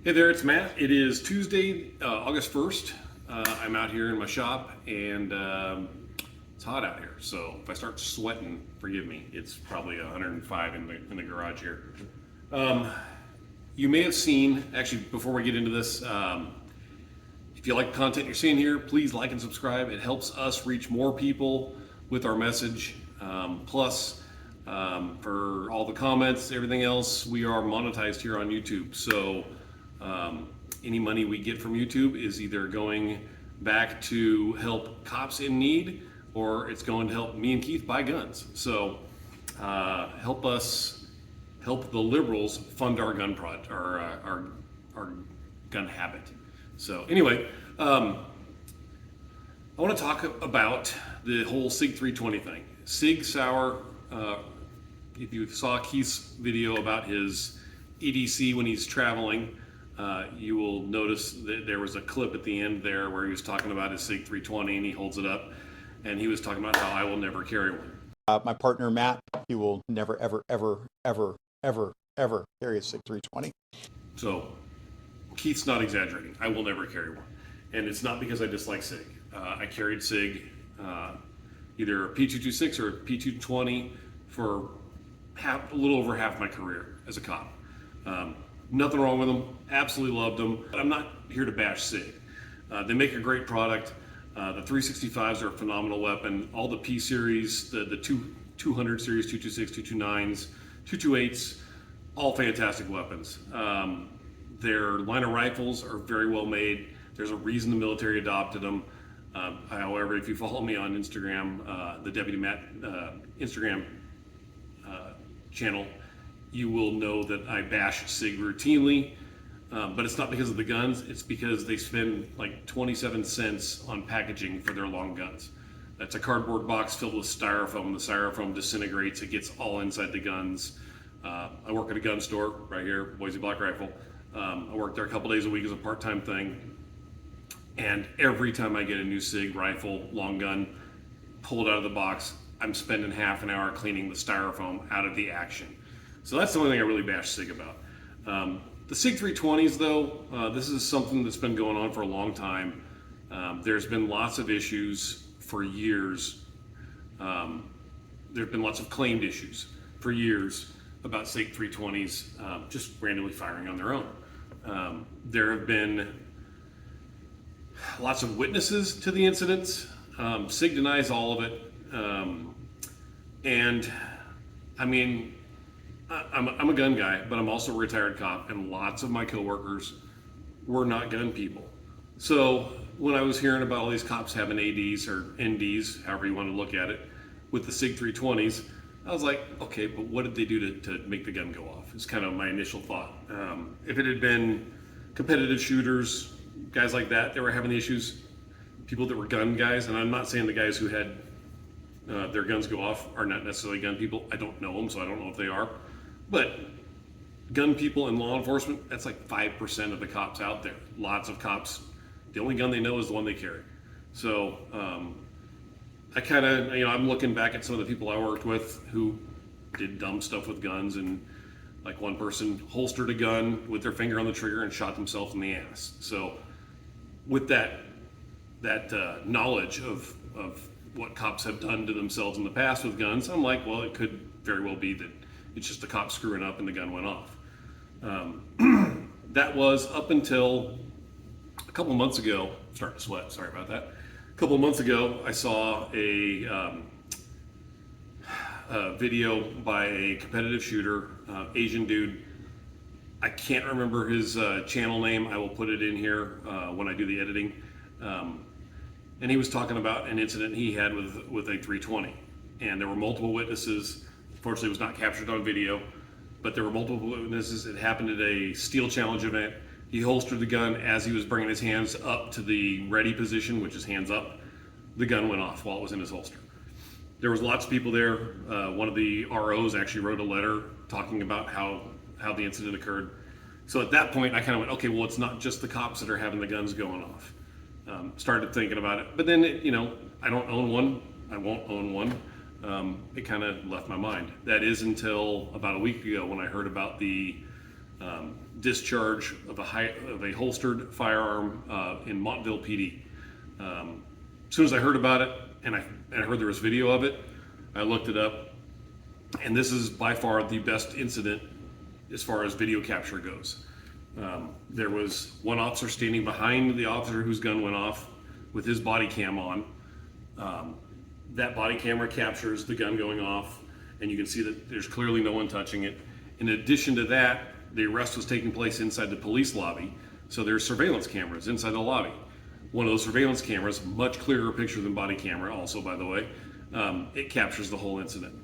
Hey there, it's Matt. It is Tuesday, August 1st. I'm out here in my shop and it's hot out here. So if I start sweating, forgive me. It's probably 105 in the garage here. You may have seen, actually, before we get into this, if you like the content you're seeing here, please like and subscribe. It helps us reach more people with our message. Plus, for all the comments, everything else, we are monetized here on YouTube. So any money we get from YouTube is either going back to help cops in need, or it's going to help me and Keith buy guns. So help us help the liberals fund our gun project, our gun habit. So anyway, I want to talk about the whole Sig 320 thing. Sig Sauer, if you saw Keith's video about his EDC when he's traveling, you will notice that there was a clip at the end there where he was talking about his Sig 320 and he holds it up and he was talking about how I will never carry one. My partner Matt, he will never, ever, ever, ever, ever, ever carry a Sig 320. So Keith's not exaggerating. I will never carry one. And it's not because I dislike Sig. I carried Sig, either a P226 or a P220 for a little over half my career as a cop. Nothing wrong with them. Absolutely loved them. But I'm not here to bash Sig. They make a great product. The 365s are a phenomenal weapon. All the P series, the 200 series, 226, 229s, 228s, all fantastic weapons. Their line of rifles are very well made. There's a reason the military adopted them. However, if you follow me on Instagram, the Deputy Matt Instagram channel, you will know that I bash Sig routinely, but it's not because of the guns, it's because they spend like 27 cents on packaging for their long guns. That's a cardboard box filled with styrofoam. The styrofoam disintegrates, it gets all inside the guns. I work at a gun store right here, Boise Black Rifle. I work there a couple days a week as a part-time thing. And every time I get a new Sig rifle, long gun, pull it out of the box, I'm spending half an hour cleaning the styrofoam out of the action. So that's the only thing I really bash Sig about. The Sig 320s though, this is something that's been going on for a long time. There's been lots of issues for years. There've been lots of claimed issues for years about Sig 320s just randomly firing on their own. There have been lots of witnesses to the incidents. Sig denies all of it. And I mean, I'm a gun guy, but I'm also a retired cop, and lots of my coworkers were not gun people. So when I was hearing about all these cops having ADs or NDs, however you want to look at it, with the Sig 320s, I was like, okay, but what did they do to make the gun go off? It's kind of my initial thought. If it had been competitive shooters, guys like that were having the issues, people that were gun guys, and I'm not saying the guys who had their guns go off are not necessarily gun people. I don't know them, so I don't know if they are. But gun people in law enforcement, that's like 5% of the cops out there. Lots of cops, the only gun they know is the one they carry. So I kind of, I'm looking back at some of the people I worked with who did dumb stuff with guns, and like one person holstered a gun with their finger on the trigger and shot themselves in the ass. So with that knowledge of what cops have done to themselves in the past with guns, I'm like, well, it could very well be that it's just the cop screwing up and the gun went off. That was up until a couple months ago. I'm starting to sweat, sorry about that. A couple months ago, I saw a video by a competitive shooter, Asian dude. I can't remember his channel name. I will put it in here when I do the editing. And he was talking about an incident he had with a 320. And there were multiple witnesses. Fortunately, it was not captured on video, but there were multiple witnesses. It happened at a steel challenge event. He holstered the gun as he was bringing his hands up to the ready position, which is hands up. The gun went off while it was in his holster. There was lots of people there. One of the ROs actually wrote a letter talking about how the incident occurred. So at that point, I kind of went, okay, well, it's not just the cops that are having the guns going off. Started thinking about it, but then I don't own one. I won't own one. It kind of left my mind. That is until about a week ago when I heard about the discharge of a holstered firearm in Montville PD. As soon as I heard about it, and I heard there was video of it, I looked it up, and this is by far the best incident as far as video capture goes. There was one officer standing behind the officer whose gun went off with his body cam on. That body camera captures the gun going off, and you can see that there's clearly no one touching it. In addition to that, the arrest was taking place inside the police lobby, so there's surveillance cameras inside the lobby. One of those surveillance cameras, much clearer picture than body camera, also by the way, it captures the whole incident.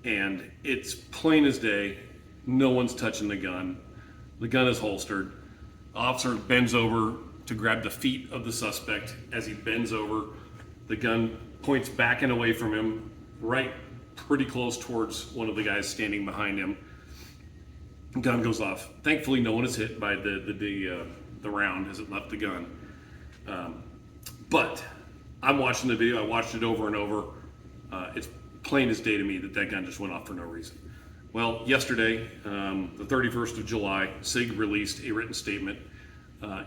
And it's plain as day, no one's touching the gun. The gun is holstered. The officer bends over to grab the feet of the suspect. As he bends over, the gun points back and away from him, right pretty close towards one of the guys standing behind him. Gun goes off. Thankfully, no one is hit by the round as it left the gun. But I'm watching the video. I watched it over and over. It's plain as day to me that gun just went off for no reason. Well, yesterday, the 31st of July, SIG released a written statement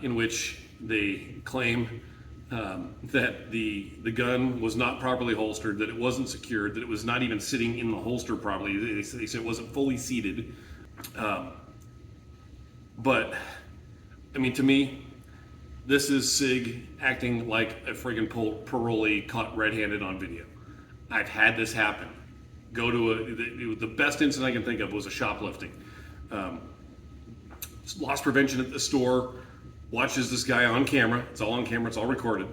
in which they claim that the gun was not properly holstered, that it wasn't secured, that it was not even sitting in the holster properly. They said it wasn't fully seated. But, I mean, to me, this is SIG acting like a friggin' parolee caught red-handed on video. I've had this happen. Go to the best incident I can think of was a shoplifting. Loss prevention at the store, watches this guy on camera. It's all on camera, it's all recorded.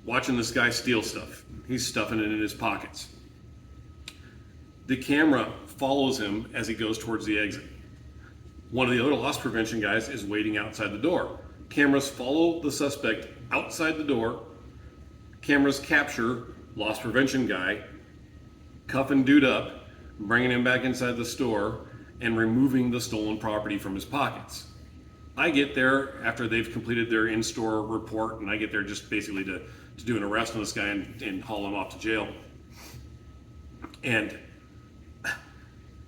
Watching this guy steal stuff. He's stuffing it in his pockets. The camera follows him as he goes towards the exit. One of the other loss prevention guys is waiting outside the door. Cameras follow the suspect outside the door. Cameras capture loss prevention guy cuffing dude up, bringing him back inside the store, and removing the stolen property from his pockets. I get there after they've completed their in-store report, and I get there just basically to do an arrest on this guy and haul him off to jail. And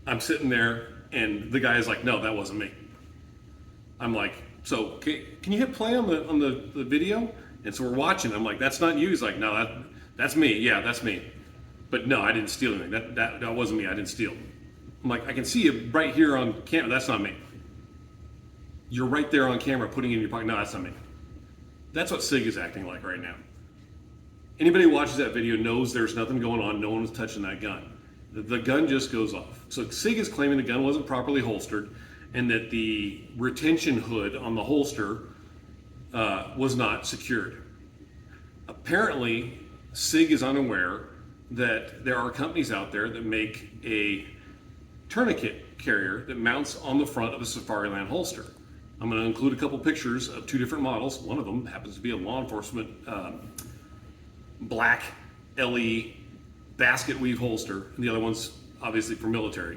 I'm sitting there, and the guy is like, "No, that wasn't me." I'm like, "So can you hit play on the video?" And so we're watching. I'm like, "That's not you." He's like, "No, that's me. Yeah, that's me. But no, I didn't steal anything. That wasn't me. I didn't steal." I'm like, "I can see you right here on camera. That's not me." "You're right there on camera putting it in your pocket." "No, that's not me." That's what SIG is acting like right now. Anybody who watches that video knows there's nothing going on. No one was touching that gun. The gun just goes off. So SIG is claiming the gun wasn't properly holstered and that the retention hood on the holster was not secured. Apparently, SIG is unaware that there are companies out there that make a tourniquet carrier that mounts on the front of a Safariland holster. I'm going to include a couple pictures of two different models. One of them happens to be a law enforcement black LE basket weave holster, and the other one's obviously for military.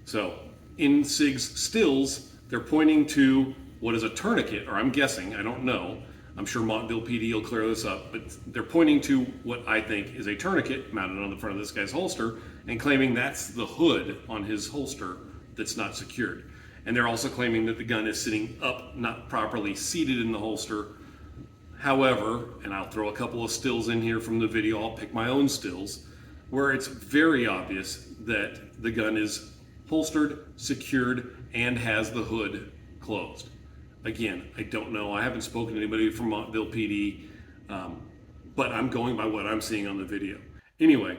So in SIG's stills, they're pointing to what is a tourniquet, or I'm guessing, I don't know. I'm sure Montville PD will clear this up, but they're pointing to what I think is a tourniquet mounted on the front of this guy's holster and claiming that's the hood on his holster that's not secured. And they're also claiming that the gun is sitting up, not properly seated in the holster. However, and I'll throw a couple of stills in here from the video, I'll pick my own stills, where it's very obvious that the gun is holstered, secured, and has the hood closed. Again, I don't know. I haven't spoken to anybody from Montville PD, but I'm going by what I'm seeing on the video. Anyway,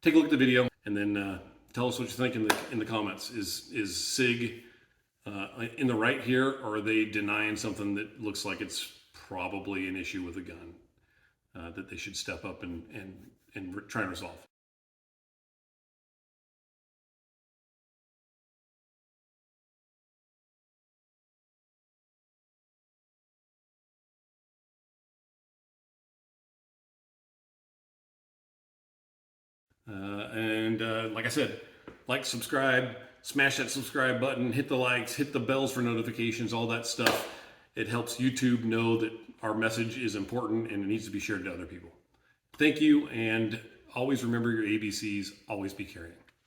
take a look at the video and then tell us what you think in the comments. Is SIG in the right here, or are they denying something that looks like it's probably an issue with a gun that they should step up and try and resolve? Like I said, like, subscribe, smash that subscribe button, hit the likes, hit the bells for notifications, all that stuff. It helps YouTube know that our message is important and it needs to be shared to other people. Thank you, and always remember your ABCs, always be caring.